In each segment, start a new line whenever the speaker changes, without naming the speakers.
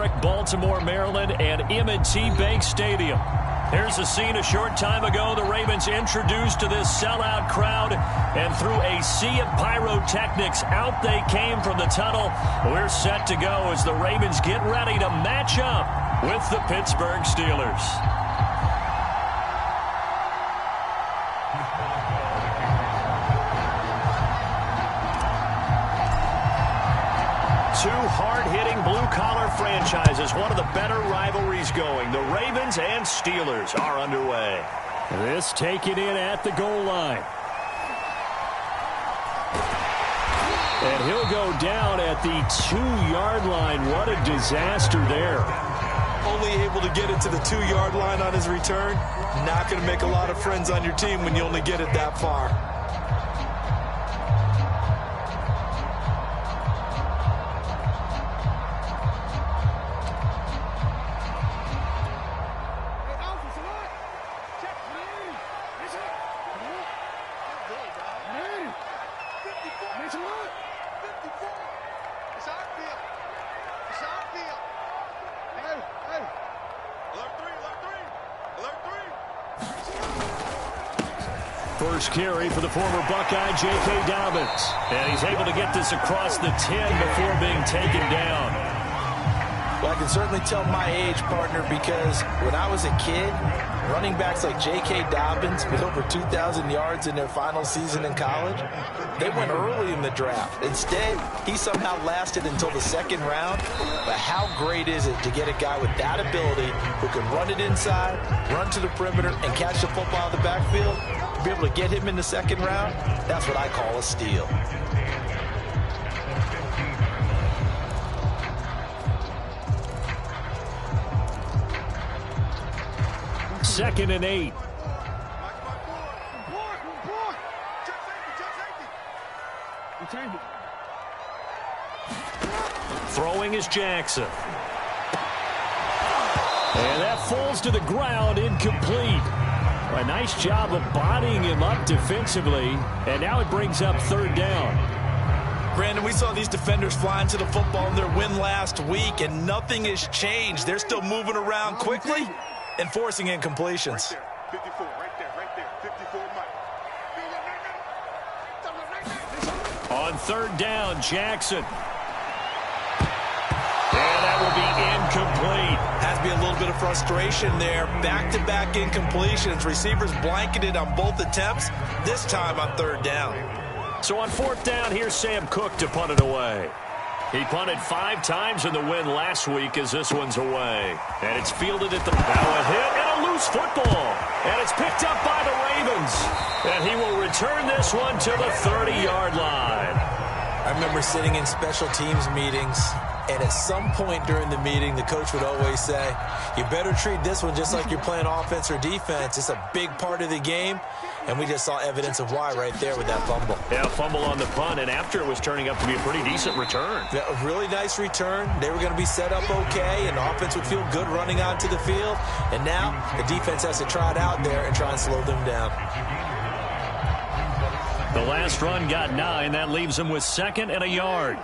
historic Baltimore, Maryland, and M&T Bank Stadium. Here's a scene a short time ago. The Ravens introduced to this sellout crowd, and through a sea of pyrotechnics, out they came from the tunnel. We're set to go as the Ravens get ready to match up with the Pittsburgh Steelers. Two hard-hitting blue-collar franchises, one of the better rivalries going. The Ravens and Steelers are underway. This taken in at the goal line. And he'll go down at the 2-yard line. What a disaster there.
Only able to get it to the 2-yard line on his return. Not going to make a lot of friends on your team when you only get it that far.
First carry for the former Buckeye, J.K. Dobbins. And he's able to get this across the 10 before being taken down.
Well, I can certainly tell my age, partner, because when I was a kid, running backs like J.K. Dobbins with over 2,000 yards in their final season in college, they went early in the draft. Instead, he somehow lasted until the second round. But how great is it to get a guy with that ability who can run it inside, run to the perimeter, and catch the football out of the backfield? To be able to get him in the second round, that's what I call a steal.
Second and 8. Throwing is Jackson. And that falls to the ground, incomplete. A nice job of bodying him up defensively, and now it brings up third down.
Brandon, we saw these defenders flying to the football in their win last week, and nothing has changed. They're still moving around quickly and forcing incompletions.
Right there, 54, right there, 54, Mike.
On third down, Jackson. And that will be incomplete.
Has to be a little bit of frustration there. Back-to-back incompletions. Receivers blanketed on both attempts, this time on third down.
So on fourth down, here's Sam Cook to punt it away. He punted 5 times in the win last week as this one's away. And it's fielded at the now a hit and a loose football. And it's picked up by the Ravens. And he will return this one to the 30-yard line.
I remember sitting in special teams meetings, and at some point during the meeting, the coach would always say, you better treat this one just like you're playing offense or defense. It's a big part of the game, and we just saw evidence of why right there with that fumble.
Yeah, fumble on the punt, and after it was turning up to be a pretty decent return.
Yeah, a really nice return. They were going to be set up okay, and the offense would feel good running onto the field. And now the defense has to try it out there and try and slow them down.
The last run got 9. That leaves him with 2nd and a yard.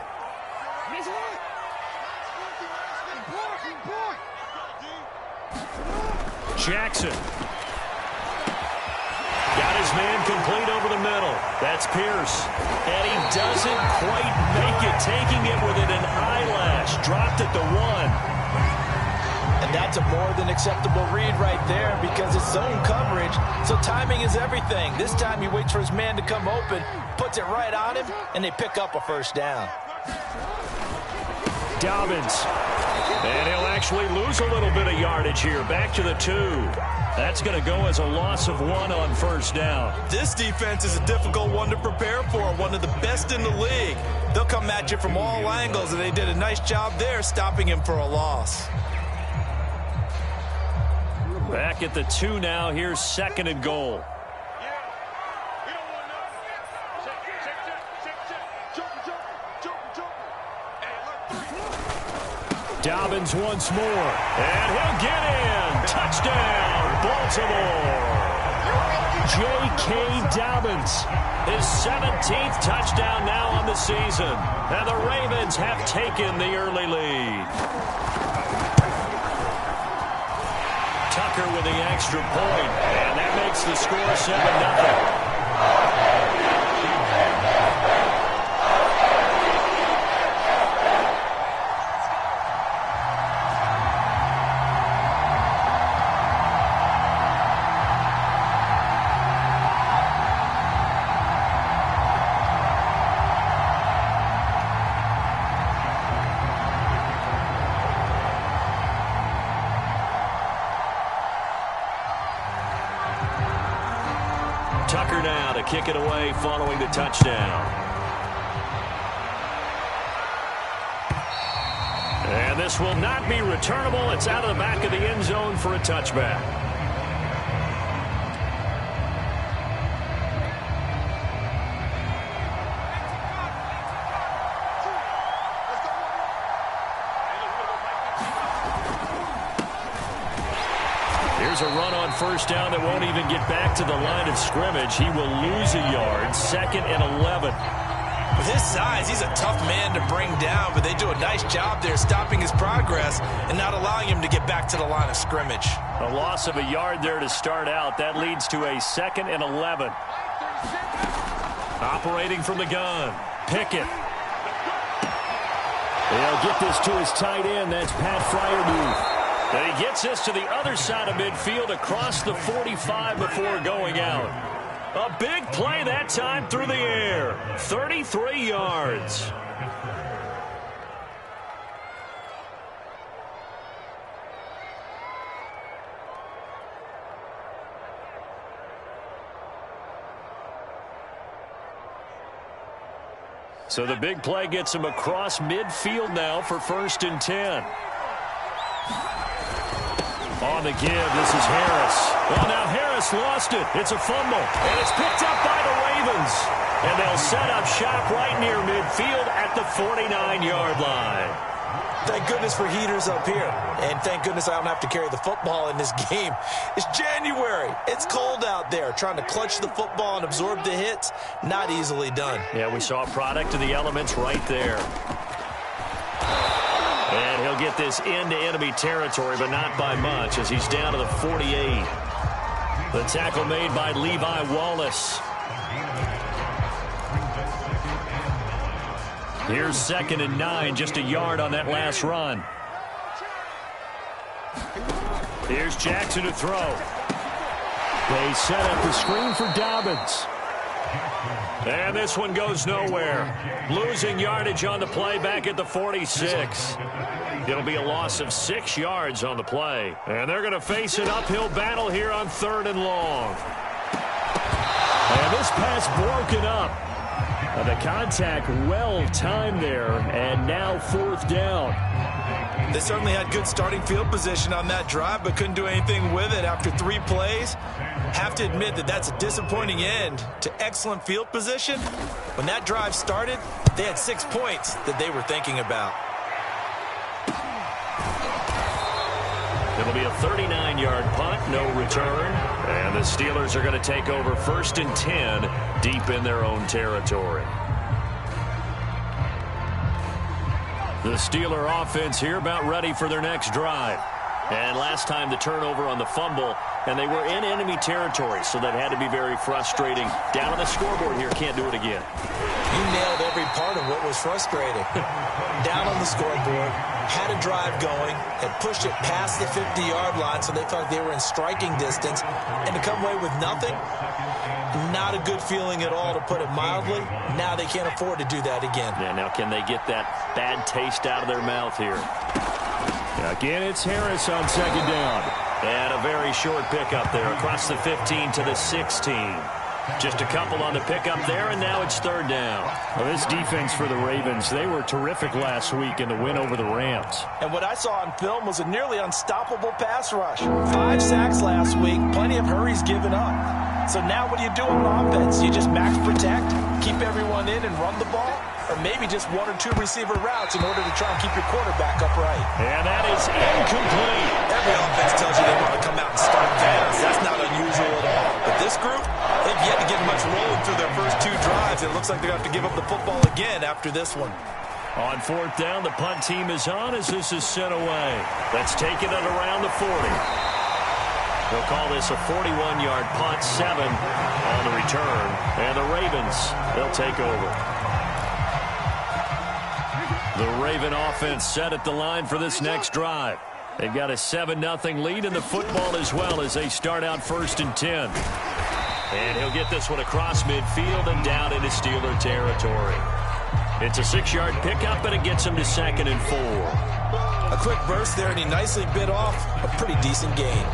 Jackson. Got his man complete over the middle. That's Pierce. And he doesn't quite make it, taking it within an eyelash. Dropped at the 1.
And that's a more than acceptable read right there because it's zone coverage, so timing is everything. This time he waits for his man to come open, puts it right on him, and they pick up a first down.
Dobbins. And he'll actually lose a little bit of yardage here. Back to the 2. That's going to go as a loss of 1 on first down.
This defense is a difficult one to prepare for, one of the best in the league. They'll come at you from all angles, and they did a nice job there stopping him for a loss.
Back at the 2 now. Here's 2nd and goal. Dobbins once more. And he'll get in. Touchdown, Baltimore. J.K. Dobbins. His 17th touchdown now on the season. And the Ravens have taken the early lead. Tucker with the extra point, and that makes the score 7-0. Tucker now to kick it away following the touchdown. And this will not be returnable. It's out of the back of the end zone for a touchback. Here's a run on first down that won't even get back to the line of scrimmage. He will lose a yard. 2nd and 11.
With his size, he's a tough man to bring down, but they do a nice job there stopping his progress and not allowing him to get back to the line of scrimmage.
A loss of a yard there to start out. That leads to a 2nd and 11. Operating from the gun. Pickett. They'll get this to his tight end. That's Pat Fryermuth. And he gets this to the other side of midfield across the 45 before going out. A big play that time through the air. 33 yards. So the big play gets him across midfield now for 1st and 10. On the give, this is Harris. Well, now Harris lost it. It's a fumble. And it's picked up by the Ravens. And they'll set up shop right near midfield at the 49-yard line.
Thank goodness for heaters up here. And thank goodness I don't have to carry the football in this game. It's January. It's cold out there. Trying to clutch the football and absorb the hits, not easily done.
Yeah, we saw a product of the elements right there. And he'll get this into enemy territory, but not by much, as he's down to the 48. The tackle made by Levi Wallace. Here's 2nd and 9, just a yard on that last run. Here's Jackson to throw. They set up the screen for Dobbins. And this one goes nowhere. Losing yardage on the play back at the 46. It'll be a loss of 6 yards on the play. And they're going to face an uphill battle here on 3rd and long. And this pass broken up. The contact well timed there. And now 4th down.
They certainly had good starting field position on that drive, but couldn't do anything with it after 3 plays. Have to admit that that's a disappointing end to excellent field position. When that drive started, they had 6 points that they were thinking about.
It'll be a 39-yard punt, no return. And the Steelers are going to take over 1st and 10 deep in their own territory. The Steeler offense here about ready for their next drive. And last time the turnover on the fumble, and they were in enemy territory, so that had to be very frustrating. Down on the scoreboard here, can't do it again.
You nailed every part of what was frustrating. Down on the scoreboard, had a drive going, had pushed it past the 50-yard line, so they felt like they were in striking distance, and to come away with nothing, not a good feeling at all, to put it mildly. Now they can't afford to do that again.
Yeah, now can they get that bad taste out of their mouth here? Again, it's Harris on 2nd down. And a very short pickup there across the 15 to the 16. Just a couple on the pickup there, and now it's 3rd down. Well, this defense for the Ravens, they were terrific last week in the win over the Rams.
And what I saw on film was a nearly unstoppable pass rush. 5 sacks last week, plenty of hurries given up. So now what do you do on offense? You just max protect, keep everyone in and run the ball? Or maybe just 1 or 2 receiver routes in order to try and keep your quarterback upright.
And that is incomplete.
Every offense tells you they want to come out and start fast. That's not unusual at all. But this group, they've yet to get much rolling through their first 2 drives. It looks like they're going to have to give up the football again after this one.
On 4th down, the punt team is on as this is sent away. Let's take it at around the 40. They'll call this a 41-yard punt, 7 on the return. And the Ravens, they'll take over. The Raven offense set at the line for this next drive. They've got a 7-0 lead in the football as well as they start out 1st and 10. And he'll get this one across midfield and down into Steeler territory. It's a 6-yard pickup, and it gets him to 2nd and 4.
A quick burst there, and he nicely bit off a pretty decent gain.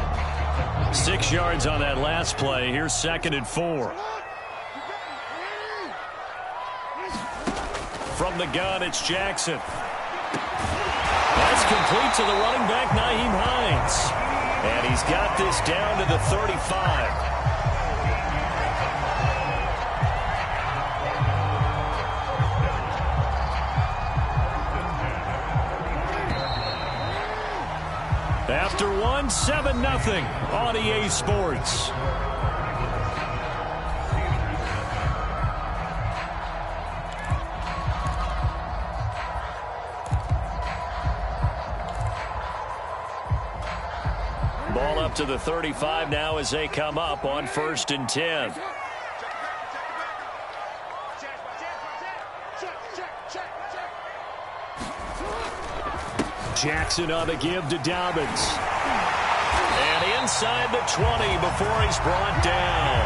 6 yards on that last play. Here's 2nd and 4. From the gun, it's Jackson. That's complete to the running back, Nyheim Hines. And he's got this down to the 35. After 7-0 on EA Sports. Ball up to the 35 now as they come up on 1st and 10. Jackson on the give to Dobbins. And inside the 20 before he's brought down.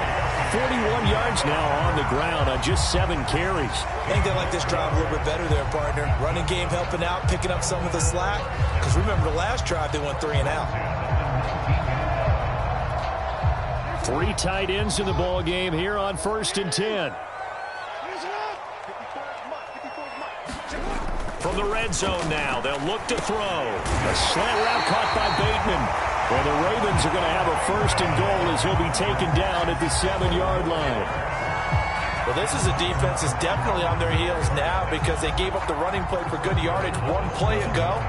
41 yards now on the ground on just 7 carries.
I think they like this drive a little bit better there, partner. Running game helping out, picking up some of the slack. Because remember the last drive, they went 3 and out.
3 tight ends in the ball game here on 1st and 10. From the red zone now, they'll look to throw. A slant route caught by Bateman. Well, the Ravens are going to have a 1st and goal as he'll be taken down at the 7-yard line.
Well, this is a defense that's definitely on their heels now because they gave up the running play for good yardage 1 play ago.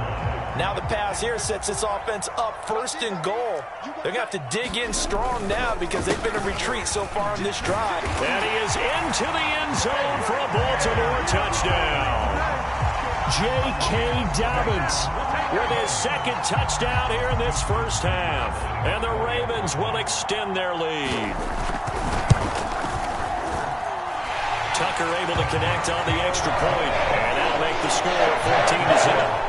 Now the pass here sets this offense up 1st and goal. They're going to have to dig in strong now because they've been in retreat so far on this drive.
And he is into the end zone for a Baltimore touchdown. J.K. Dobbins with his 2nd touchdown here in this 1st half. And the Ravens will extend their lead. Tucker able to connect on the extra point. And that'll make the score 14-0.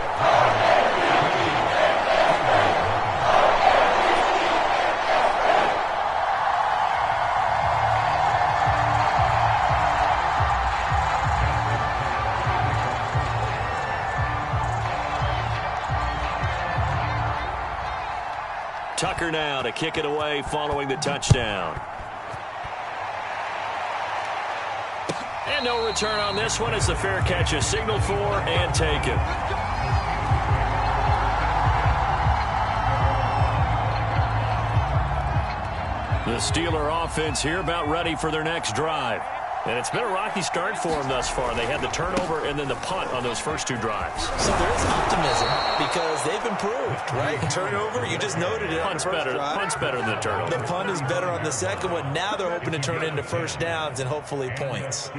Tucker now to kick it away following the touchdown. And no return on this one as the fair catch is signaled for and taken. The Steeler offense here about ready for their next drive. And it's been a rocky start for them thus far. They had the turnover and then the punt on those first 2 drives.
So there is optimism because they've improved, right? Turnover, you just noted it.
Punt's better than the turnover.
The punt is better on the second one. Now they're hoping to turn it into 1st downs and hopefully points.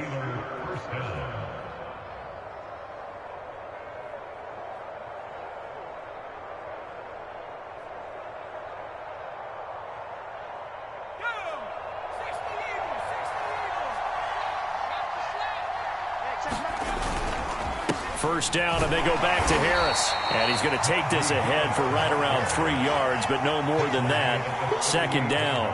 First down, and they go back to Harris. And he's going to take this ahead for right around 3 yards, but no more than that. 2nd down.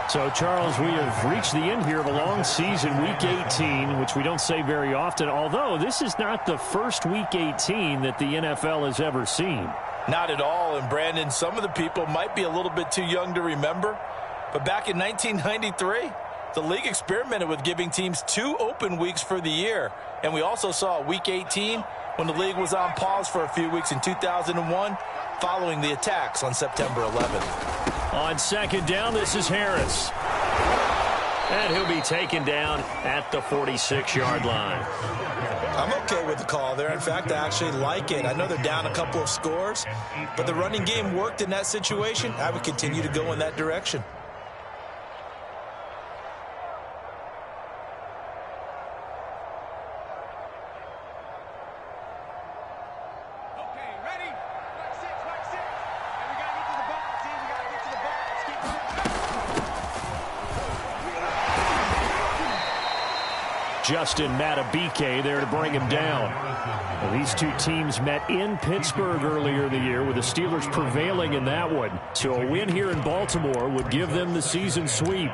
So, Charles, we have reached the end here of a long season, Week 18, which we don't say very often, although this is not the first Week 18 that the NFL has ever seen.
Not at all, and Brandon, some of the people might be a little bit too young to remember, but back in 1993, the league experimented with giving teams 2 open weeks for the year. And we also saw Week 18 when the league was on pause for a few weeks in 2001 following the attacks on September 11th.
On 2nd down, this is Harris. And he'll be taken down at the 46-yard line.
I'm okay with the call there. In fact, I actually like it. I know they're down a couple of scores, but the running game worked in that situation. I would continue to go in that direction.
Justin Matabike there to bring him down. Well, these two teams met in Pittsburgh earlier in the year, with the Steelers prevailing in that one. So a win here in Baltimore would give them the season sweep.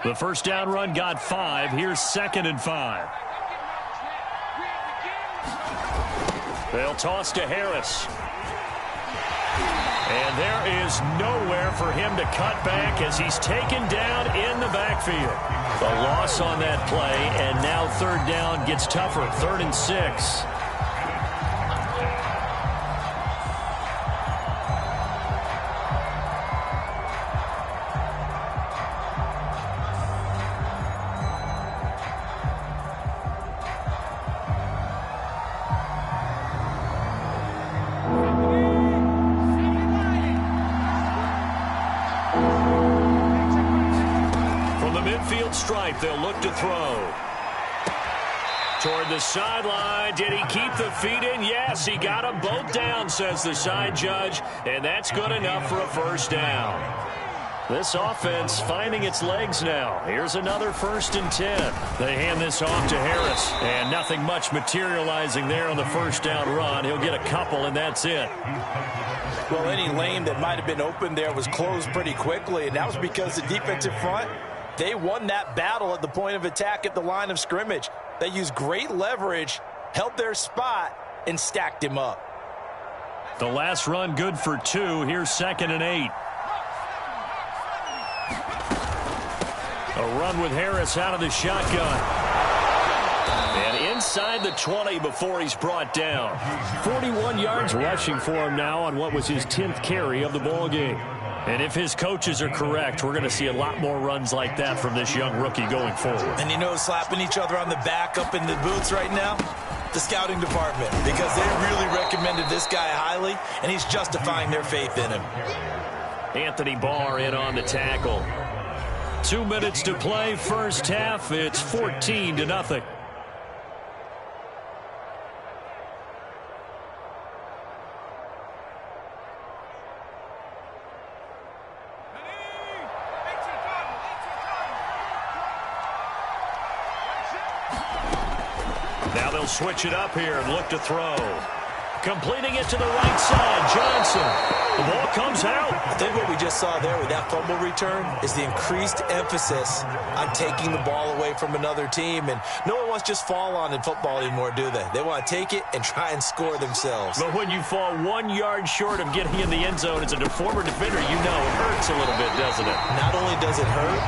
The first down run got 5. Here's 2nd and 5. They'll toss to Harris. And there is nowhere for him to cut back as he's taken down in the backfield. A loss on that play, and now 3rd down gets tougher. 3rd and 6. Stripe, they'll look to throw. Toward the sideline. Did he keep the feet in? Yes, he got them both down, says the side judge, and that's good enough for a first down. This offense finding its legs now. Here's another 1st and 10. They hand this off to Harris, and nothing much materializing there on the first down run. He'll get a couple, and that's it.
Well, any lane that might have been open there was closed pretty quickly, and that was because the defensive front, they won that battle at the point of attack at the line of scrimmage. They used great leverage, held their spot, and stacked him up.
The last run good for 2. Here's 2nd and 8. A run with Harris out of the shotgun. And inside the 20 before he's brought down. 41 yards rushing for him now on what was his 10th carry of the ballgame. And if his coaches are correct, we're going to see a lot more runs like that from this young rookie going forward.
And you know, slapping each other on the back up in the boots right now? The scouting department, because they really recommended this guy highly, and he's justifying their faith in him.
Anthony Barr in on the tackle. 2 minutes to play, first half. It's 14-0. Now they'll switch it up here and look to throw. Completing it to the right side, Johnson. The ball comes out.
I think what we just saw there with that fumble return is the increased emphasis on taking the ball away from another team. And no one wants to just fall on in football anymore, do they? They want to take it and try and score themselves.
But when you fall 1 yard short of getting in the end zone as a former defender, you know it hurts a little bit, doesn't it?
Not only does it hurt,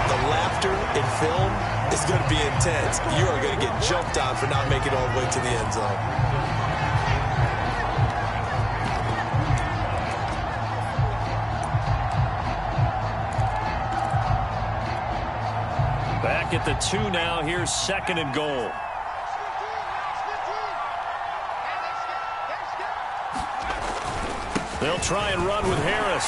the laughter in film is going to be intense. You are going to get jumped on for not making it all the way to the end zone.
Back at the 2 now. Here's 2nd and goal. They'll try and run with Harris.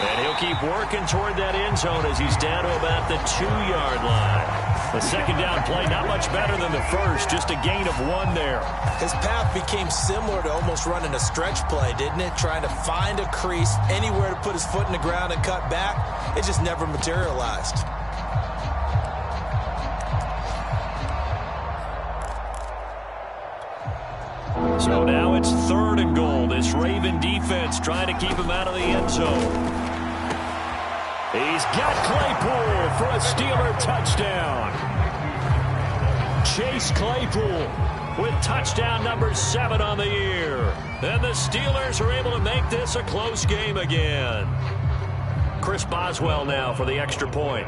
And he'll keep working toward that end zone as he's down to about the 2-yard line. The second down play, not much better than the first, just a gain of 1 there.
His path became similar to almost running a stretch play, didn't it? Trying to find a crease, anywhere to put his foot in the ground and cut back. It just never materialized.
So now it's 3rd and goal. This Raven defense trying to keep him out of the end zone. He's got Claypool for a Steeler touchdown. Chase Claypool with touchdown number 7 on the year. And the Steelers are able to make this a close game again. Chris Boswell now for the extra point.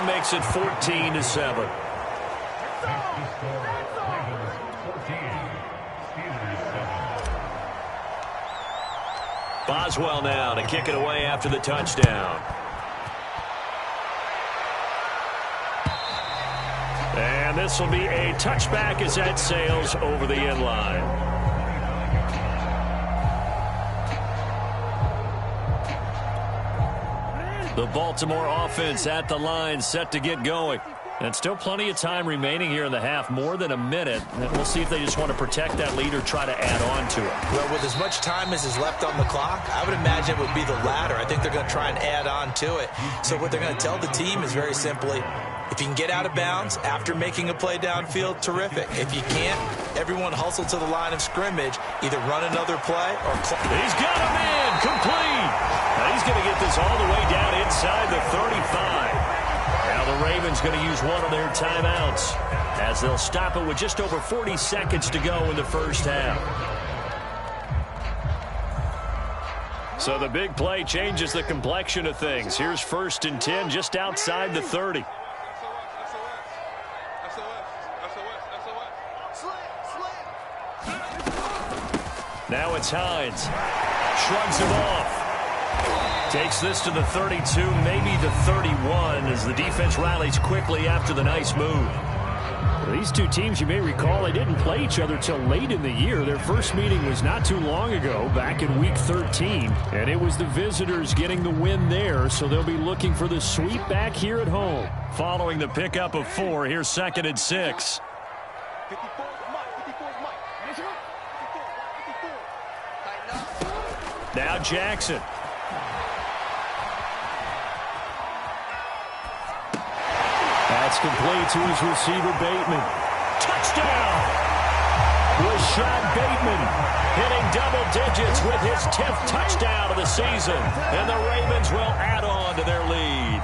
Makes it 14-7. Boswell now to kick it away after the touchdown. And this will be a touchback as that sails over the end line. The Baltimore offense at the line, set to get going. And still plenty of time remaining here in the half, more than a minute. And we'll see if they just want to protect that lead or try to add on to it.
Well, with as much time as is left on the clock, I would imagine it would be the latter. I think they're going to try and add on to it. So what they're going to tell the team is very simply, if you can get out of bounds after making a play downfield, terrific. If you can't, everyone hustle to the line of scrimmage, either run another play or...
He's got him in, complete. Now he's going to get this all the way down inside the 35. Now the Ravens going to use one of their timeouts as they'll stop it with just over 40 seconds to go in the first half. So the big play changes the complexion of things. Here's 1st and 10 just outside the 30. Now it's Hines. Shrugs him off. Takes this to the 32, maybe the 31, as the defense rallies quickly after the nice move. Well, these two teams, you may recall, they didn't play each other till late in the year. Their first meeting was not too long ago, back in Week 13. And it was the visitors getting the win there, so they'll be looking for the sweep back here at home. Following the pickup of 4, here's 2nd and 6. Now Jackson. That's complete to his receiver, Bateman. Touchdown! Rashad Bateman hitting double digits with his 10th touchdown of the season. And the Ravens will add on to their lead.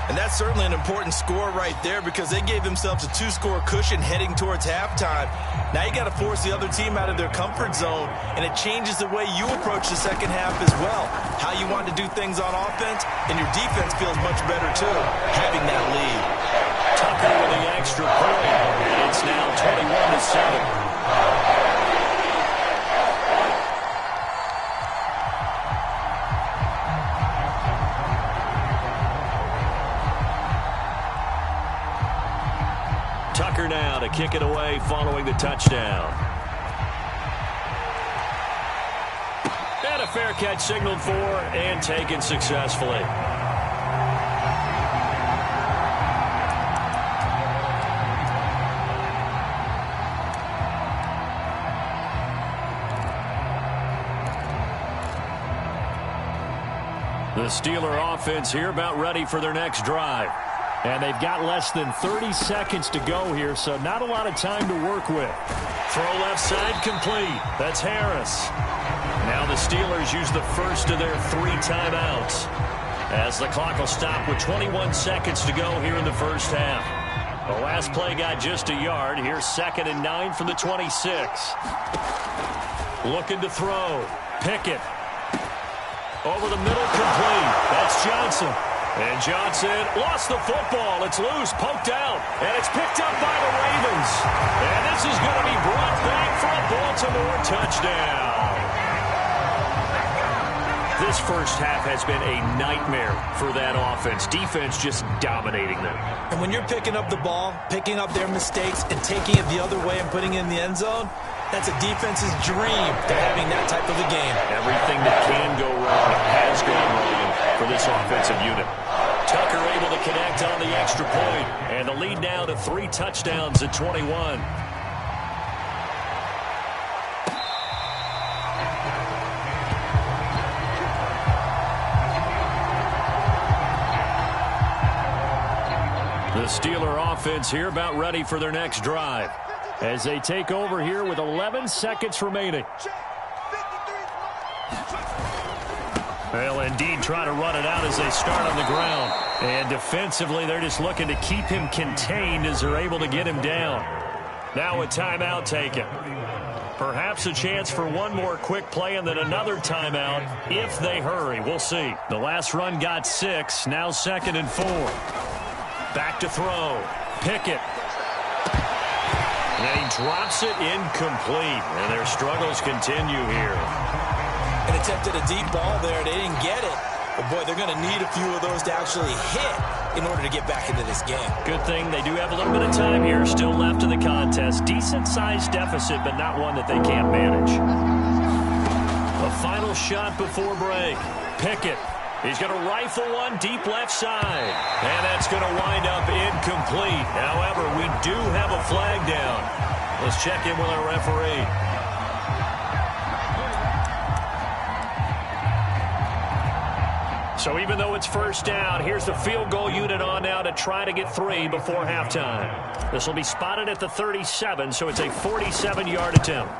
And that's certainly an important score right there because they gave themselves a 2-score cushion heading towards halftime. Now you got to force the other team out of their comfort zone, and it changes the way you approach the second half as well. How you want to do things on offense, and your defense feels much better too, having that lead.
Tucker with the extra point, and it's now 21-7. Tucker now to kick it away following the touchdown. And a fair catch signaled for and taken successfully. The Steeler offense here about ready for their next drive. And they've got less than 30 seconds to go here, so not a lot of time to work with. Throw left side complete. That's Harris. Now the Steelers use the first of their 3 timeouts as the clock will stop with 21 seconds to go here in the first half. The last play got just a yard. Here's 2nd and 9 from the 26. Looking to throw. Pickett. Over the middle, complete. That's Johnson. And Johnson lost the football. It's loose, poked out, and it's picked up by the Ravens. And this is going to be brought back for a Baltimore touchdown. This first half has been a nightmare for that offense. Defense just dominating them.
And when you're picking up the ball, picking up their mistakes, and taking it the other way and putting it in the end zone, that's a defense's dream. They're having that type of a game.
Everything that can go wrong has gone wrong for this offensive unit. Tucker able to connect on the extra point, and the lead now to 3 touchdowns at 21. The Steeler offense here about ready for their next drive as they take over here with 11 seconds remaining. They'll indeed try to run it out as they start on the ground. And defensively, they're just looking to keep him contained as they're able to get him down. Now a timeout taken. Perhaps a chance for one more quick play and then another timeout if they hurry. We'll see. The last run got 6. Now 2nd and 4. Back to throw. Pickett. And he drops it incomplete. And their struggles continue here.
And attempted a deep ball there. They didn't get it. But, boy, they're going to need a few of those to actually hit in order to get back into this game.
Good thing they do have a little bit of time here still left in the contest. Decent-sized deficit, but not one that they can't manage. A final shot before break. Pickett He's going to rifle one deep left side. And that's going to wind up incomplete. However, we do have a flag down. Let's check in with our referee. So even though it's first down, here's the field goal unit on now to try to get 3 before halftime. This will be spotted at the 37, so it's a 47-yard attempt.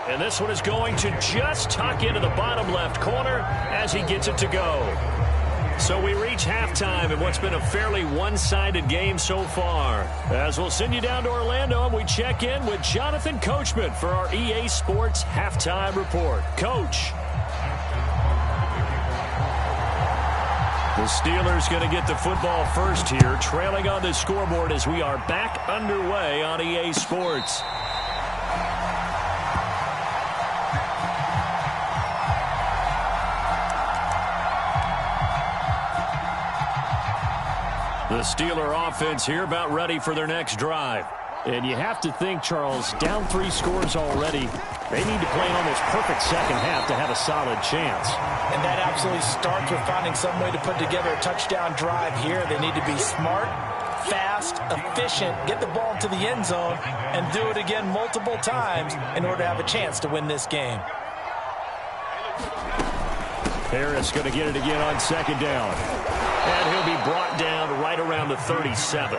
And this one is going to just tuck into the bottom left corner as he gets it to go. So we reach halftime in what's been a fairly one-sided game so far. As we'll send you down to Orlando, and we check in with Jonathan Coachman for our EA Sports Halftime Report. Coach. The Steelers going to get the football first here, trailing on the scoreboard as we are back underway on EA Sports. The Steeler offense here about ready for their next drive. And you have to think, Charles, down 3 scores already. They need to play an almost perfect second half to have a solid chance.
And that absolutely starts with finding some way to put together a touchdown drive here. They need to be smart, fast, efficient, get the ball into the end zone, and do it again multiple times in order to have a chance to win this game.
Harris going to get it again on second down. And he'll be brought down right around the 37.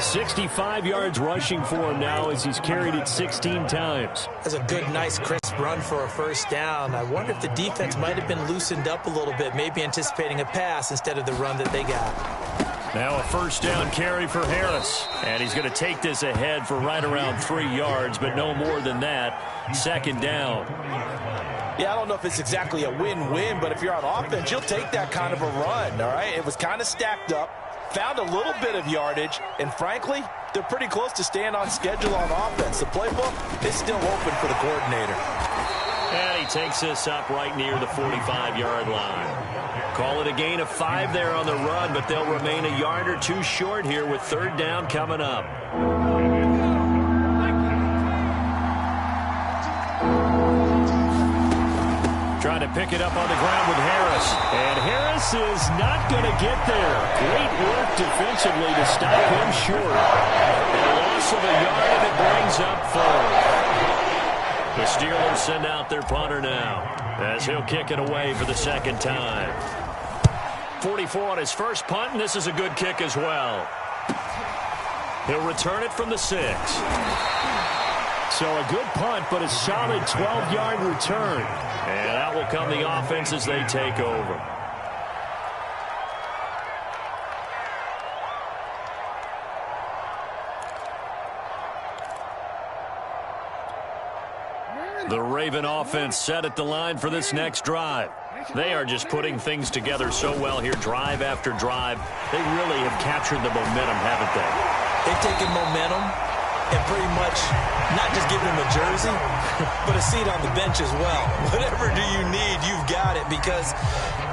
65 yards rushing for him now as he's carried it 16 times.
That's a good, nice, crisp run for a first down. I wonder if the defense might have been loosened up a little bit, maybe anticipating a pass instead of the run that they got.
Now a first down carry for Harris. And he's going to take this ahead for right around 3 yards, but no more than that. Second down.
Yeah, I don't know if it's exactly a win-win, but if you're on offense, you'll take that kind of a run, all right? It was kind of stacked up, found a little bit of yardage, and frankly, they're pretty close to staying on schedule on offense. The playbook is still open for the coordinator.
And he takes this up right near the 45-yard line. Call it a gain of 5 there on the run, but they'll remain a yard or 2 short here with third down coming up. Trying to pick it up on the ground with Harris. And Harris is not going to get there. Great work defensively to stop him short. A loss of a yard, and it brings up 4. The Steelers send out their punter now as he'll kick it away for the second time. 44 on his first punt, and this is a good kick as well. He'll return it from the 6. So a good punt, but a solid 12-yard return. And out will come the offense as they take over. The Raven offense set at the line for this next drive. They are just putting things together so well here, drive after drive. They really have captured the momentum, haven't they?
They've taken momentum and pretty much not just giving him a jersey, but a seat on the bench as well. Whatever do you need, you've got it, because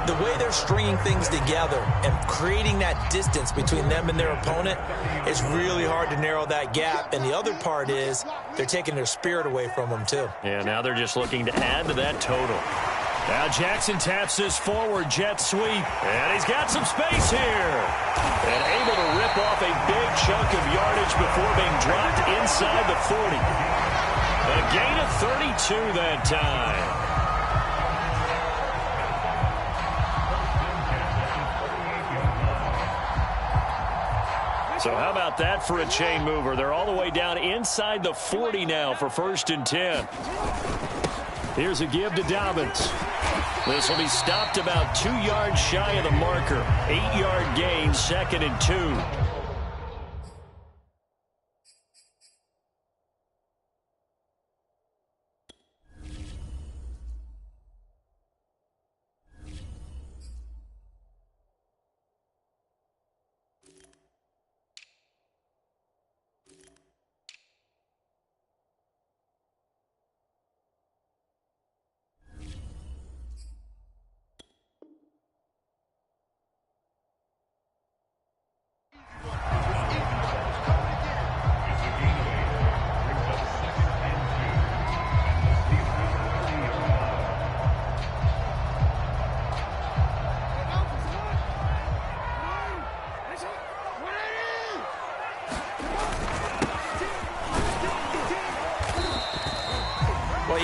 the way they're stringing things together and creating that distance between them and their opponent is really hard to narrow that gap. And the other part is they're taking their spirit away from them, too.
Yeah, now they're just looking to add to that total. Now Jackson taps this forward jet sweep, and he's got some space here. And able to rip off a big chunk of yardage before being dropped inside the 40. A gain of 32 that time. So how about that for a chain mover? They're all the way down inside the 40 now for 1st and 10. Here's a give to Dobbins. This will be stopped about 2 yards shy of the marker. 8-yard gain, 2nd and 2.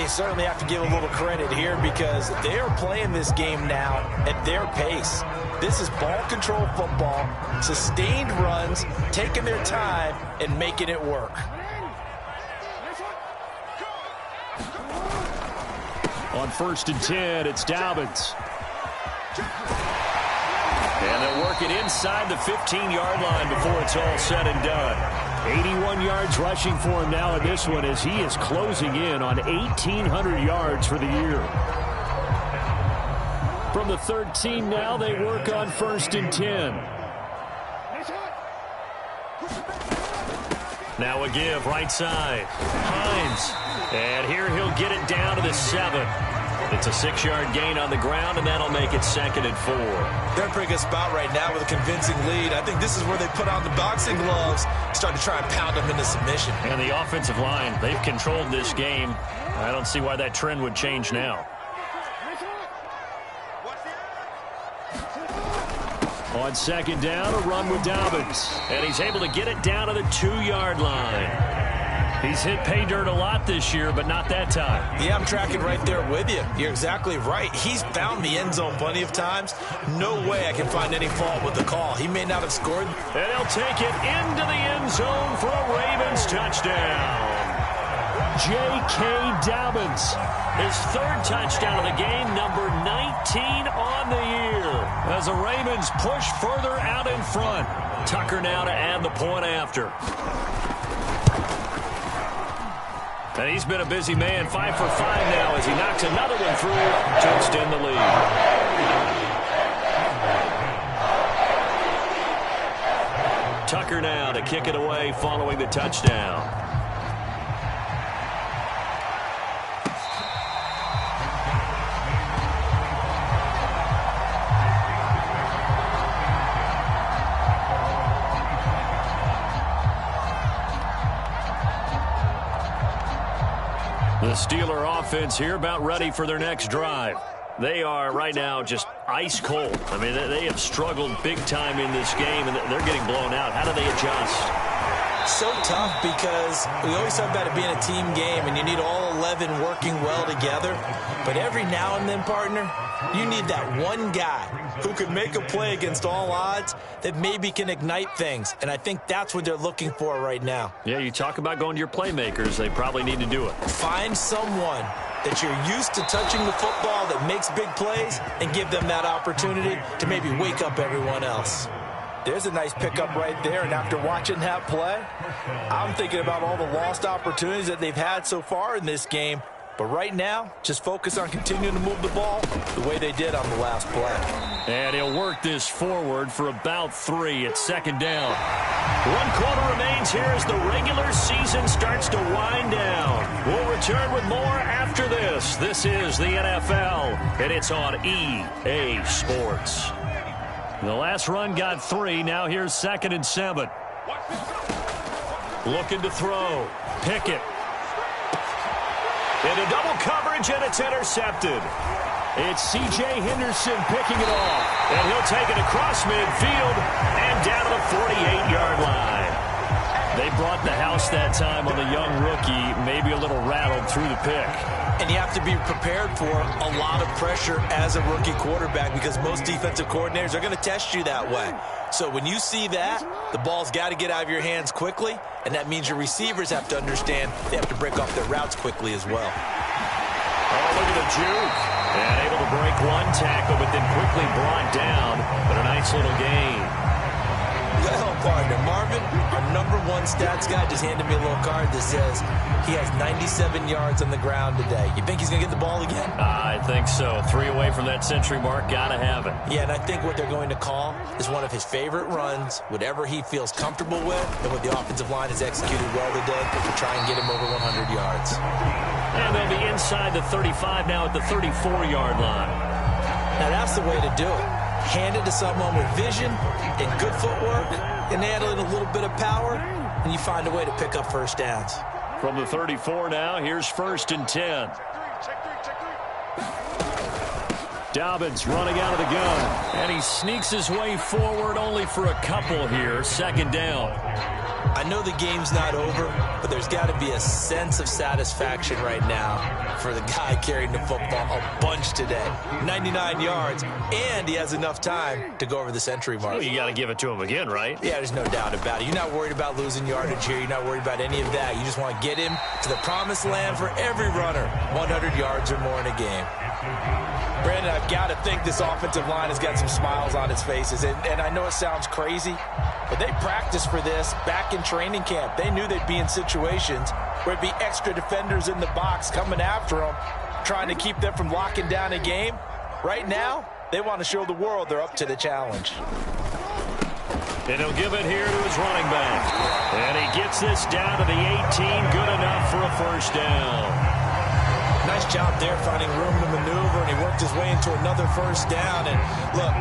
you certainly have to give a little credit here because they are playing this game now at their pace. This is ball control football, sustained runs, taking their time and making it work.
On 1st and 10, it's Dobbins. And they'll work it inside the 15-yard line before it's all said and done. 81 yards rushing for him now in this one as he is closing in on 1,800 yards for the year. From the 13 now, they work on 1st and 10. Now a give, right side. Hines. And here he'll get it down to the 7. It's a 6-yard gain on the ground, and that'll make it 2nd and 4.
They're in a pretty good spot right now with a convincing lead. I think this is where they put on the boxing gloves, start to try and pound them into submission.
And the offensive line, they've controlled this game. I don't see why that trend would change now. On 2nd down, a run with Dobbins. And he's able to get it down to the 2-yard line. He's hit pay dirt a lot this year, but not that time.
Yeah, I'm tracking right there with you. You're exactly right. He's found the end zone plenty of times. No way I can find any fault with the call. He may not have scored.
And he'll take it into the end zone for a Ravens touchdown. J.K. Dobbins, his 3rd touchdown of the game, number 19 on the year. As the Ravens push further out in front. Tucker now to add the point after. And he's been a busy man, 5 for 5 now as he knocks another one through to extend the lead. Tucker now to kick it away following the touchdown. The Steeler offense here about ready for their next drive. They are right now just ice cold. I mean, they have struggled big time in this game, and they're getting blown out. How do they adjust?
So tough because we always talk about it being a team game, and you need all 11 working well together. But every now and then, partner, you need that one guy who can make a play against all odds that maybe can ignite things. And I think that's what they're looking for right now.
Yeah, you talk about going to your playmakers. They probably need to do it.
Find someone that you're used to touching the football that makes big plays and give them that opportunity to maybe wake up everyone else. There's a nice pickup right there, and after watching that play, I'm thinking about all the lost opportunities that they've had so far in this game. But right now, just focus on continuing to move the ball the way they did on the last play.
And he'll work this forward for about 3 at 2nd down. 1 quarter remains here as the regular season starts to wind down. We'll return with more after this. This is the NFL, and it's on EA Sports. The last run got 3. Now here's 2nd and 7. Looking to throw. Pickett. Into double coverage, and it's intercepted. It's C.J. Henderson picking it off. And he'll take it across midfield and down to the 48-yard line. They brought the house that time on the young rookie, maybe a little rattled through the pick.
And you have to be prepared for a lot of pressure as a rookie quarterback because most defensive coordinators are going to test you that way. So when you see that, the ball's got to get out of your hands quickly, and that means your receivers have to understand they have to break off their routes quickly as well.
Oh, look at the juke. And able to break one tackle, but then quickly brought down. But a nice little gain.
Well, partner, Marvin, our #1 stats guy just handed me a little card that says he has 97 yards on the ground today. You think he's going to get the ball again?
I think so. 3 away from that century mark. Got to have it.
Yeah, and I think what they're going to call is one of his favorite runs, whatever he feels comfortable with, and what the offensive line has executed well today to try and get him over 100 yards.
And they'll be inside the 35 now at the 34-yard line.
Now, that's the way to do it. Hand it to someone with vision and good footwork, and add in a little bit of power, and you find a way to pick up first downs.
From the 34 now, here's 1st and 10. Dobbins running out of the gun. And he sneaks his way forward only for a couple here. Second down.
I know the game's not over, but there's got to be a sense of satisfaction right now for the guy carrying the football a bunch today. 99 yards, and he has enough time to go over the century mark.
Well, you got to give it to him again, right?
Yeah, there's no doubt about it. You're not worried about losing yardage here. You're not worried about any of that. You just want to get him to the promised land for every runner, 100 yards or more in a game. Brandon, I've got to think this offensive line has got some smiles on its faces. And I know it sounds crazy, but they practiced for this back in training camp. They knew they'd be in situations where it'd be extra defenders in the box coming after them, trying to keep them from locking down a game. Right now, they want to show the world they're up to the challenge.
And he'll give it here to his running back. And he gets this down to the 18. Good enough for a first down.
Nice job there finding room to maneuver, and he worked his way into another first down. And look,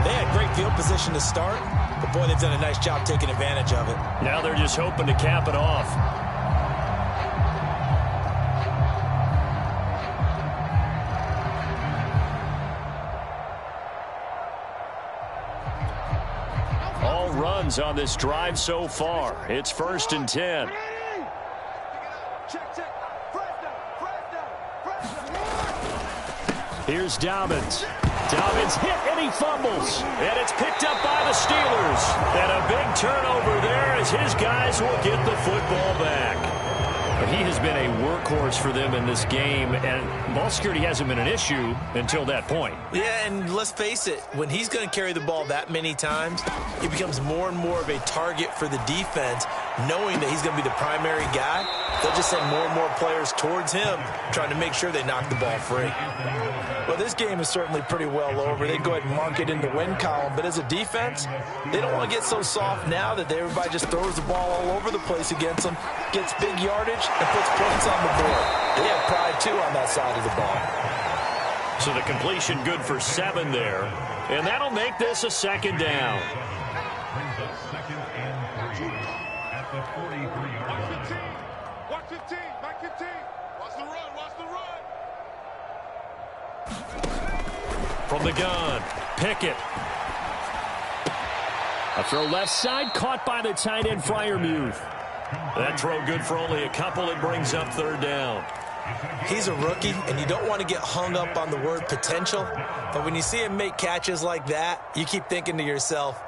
they had great field position to start, but boy, they've done a nice job taking advantage of it.
Now they're just hoping to cap it off. All runs on this drive so far. It's 1st and 10. Here's Dobbins. Dobbins hit and he fumbles. And it's picked up by the Steelers. And a big turnover there as his guys will get the football back. But he has been a workhorse for them in this game, and ball security hasn't been an issue until that point.
Yeah, and let's face it, when he's going to carry the ball that many times, he becomes more and more of a target for the defense, knowing that he's going to be the primary guy. They'll just send more and more players towards him, trying to make sure they knock the ball free. Well, this game is certainly pretty well over. They go ahead and mark it in the win column, but as a defense, they don't want to get so soft now that everybody just throws the ball all over the place against them, gets big yardage, and puts points on the board. They have pride, too, on that side of the ball.
So the completion good for 7 there, and that'll make this a second down.
Watch the team. Back your team. Watch the run. Watch the run.
From the gun, Pickett. A throw left side, caught by the tight end, Freiermuth. That throw good for only a couple. It brings up 3rd down.
He's a rookie, and you don't want to get hung up on the word potential. But when you see him make catches like that, you keep thinking to yourself,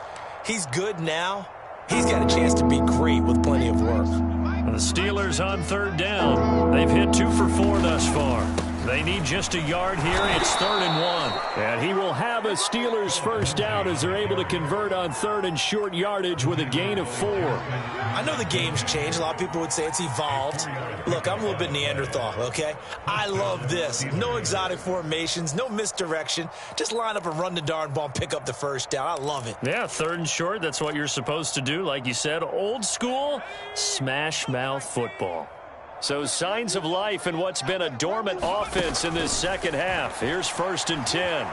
he's good now. He's got a chance to be great with plenty of work.
The Steelers on 3rd down. They've hit 2 for 4 thus far. They need just a yard here. It's 3rd and 1. And he will have a Steelers first down as they're able to convert on 3rd and short yardage with a gain of 4.
I know the game's changed. A lot of people would say it's evolved. Look, I'm a little bit Neanderthal, okay? I love this. No exotic formations, no misdirection. Just line up and run the darn ball and pick up the first down. I love it.
Yeah, 3rd and short. That's what you're supposed to do. Like you said, old school, smash mouth football. So signs of life in what's been a dormant offense in this second half. Here's 1st and 10.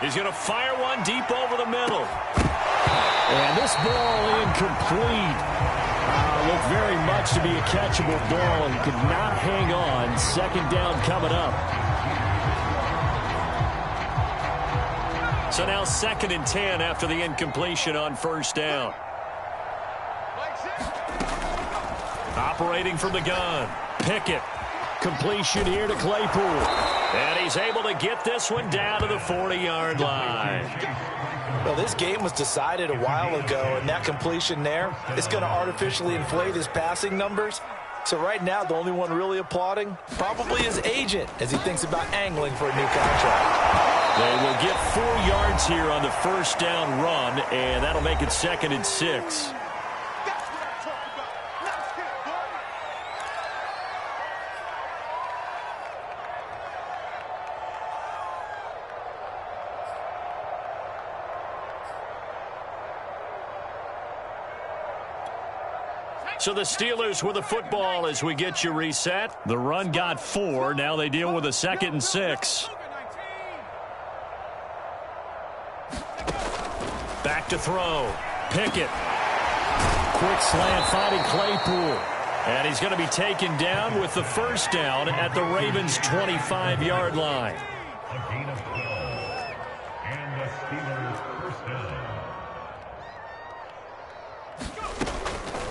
He's going to fire one deep over the middle. And this ball incomplete. Looked very much to be a catchable ball. He could not hang on. 2nd down coming up. So now 2nd and 10 after the incompletion on 1st down. Operating from the gun, Pickett. Completion here to Claypool. And he's able to get this one down to the 40-yard line.
Well, this game was decided a while ago, and that completion there is going to artificially inflate his passing numbers. So right now, the only one really applauding probably his agent as he thinks about angling for a new contract.
They will get 4 yards here on the first down run, and that'll make it 2nd and 6. So the Steelers with the football as we get you reset. The run got 4. Now they deal with a 2nd and 6. Back to throw. Pickett. Quick slant finding Claypool. And he's going to be taken down with the first down at the Ravens' 25-yard line.
A gain of 12. And the Steelers first down.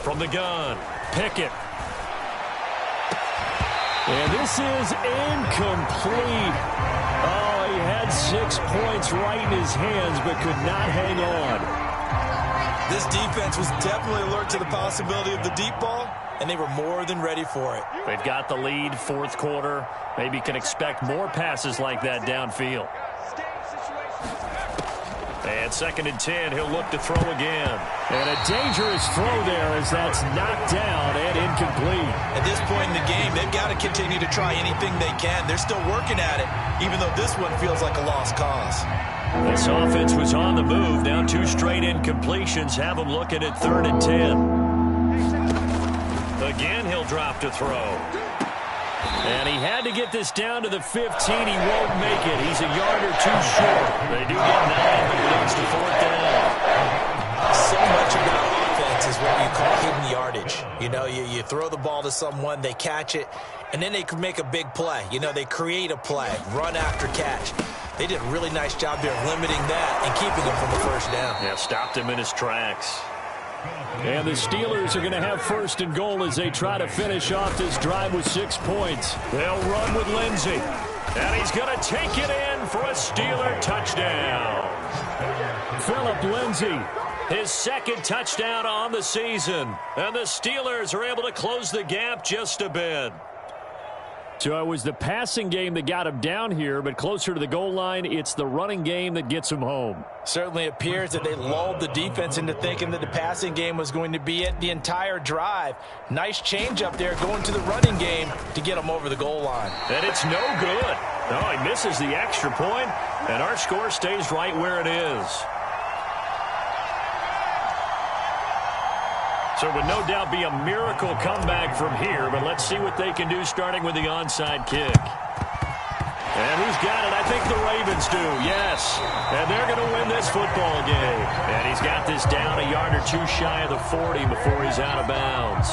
From the gun, Pickett. And this is incomplete. Oh, he had 6 points right in his hands, but could not hang on.
This defense was definitely alert to the possibility of the deep ball, and they were more than ready for it.
They've got the lead, fourth quarter. Maybe can expect more passes like that downfield. And 2nd and 10, he'll look to throw again. And a dangerous throw there as that's knocked down and incomplete.
At this point in the game, they've got to continue to try anything they can. They're still working at it, even though this one feels like a lost cause.
This offense was on the move. Now 2 straight incompletions have them looking at 3rd and 10. Again, he'll drop to throw. And he had to get this down to the 15. He won't make it. He's a yard or 2 short. They do get 9, but it leads to 4th down.
So much about offense is what you call hidden yardage. You know, you throw the ball to someone, they catch it, and then they can make a big play. You know, they create a play, run after catch. They did a really nice job there of limiting that and keeping him from the first down.
Yeah, stopped him in his tracks. And the Steelers are going to have 1st and goal as they try to finish off this drive with 6 points. They'll run with Lindsey. And he's going to take it in for a Steeler touchdown. Phillip Lindsey, his 2nd touchdown on the season. And the Steelers are able to close the gap just a bit. So it was the passing game that got him down here, but closer to the goal line, it's the running game that gets him home.
Certainly appears that they lulled the defense into thinking that the passing game was going to be it the entire drive. Nice change up there going to the running game to get them over the goal line.
And it's no good. No, he misses the extra point, and our score stays right where it is. So it would no doubt be a miracle comeback from here, but let's see what they can do starting with the onside kick. And who's got it? I think the Ravens do, yes. And they're going to win this football game. And he's got this down a yard or 2 shy of the 40 before he's out of bounds.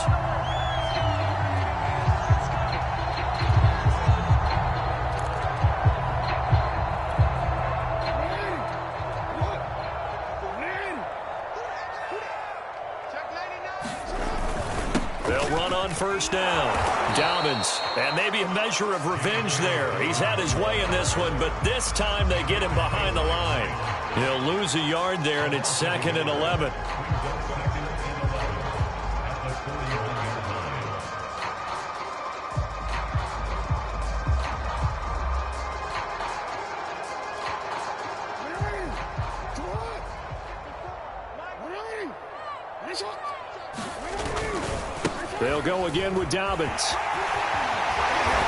First down. Dobbins, and maybe a measure of revenge there. He's had his way in this one, but this time they get him behind the line. He'll lose a yard there, and it's 2nd and 11. They'll go again with Dobbins.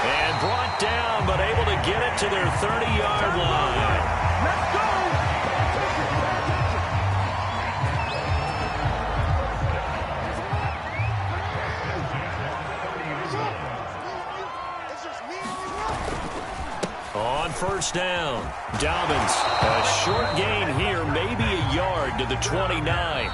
And brought down, but able to get it to their 30-yard line. Let's go! On first down, Dobbins. A short gain here, maybe a yard to the 29.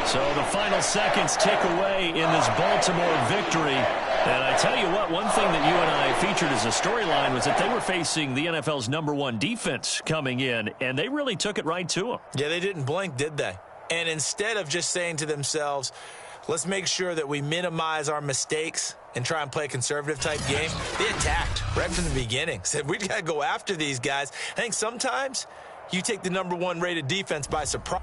So the final seconds tick away in this Baltimore victory. And I tell you what, one thing that you and I featured as a storyline was that they were facing the NFL's #1 defense coming in, and they really took it right to them.
Yeah, they didn't blink, did they? And instead of just saying to themselves, let's make sure that we minimize our mistakes and try and play a conservative-type game, they attacked right from the beginning. Said, we got to go after these guys. I think sometimes you take the #1 rated defense by surprise.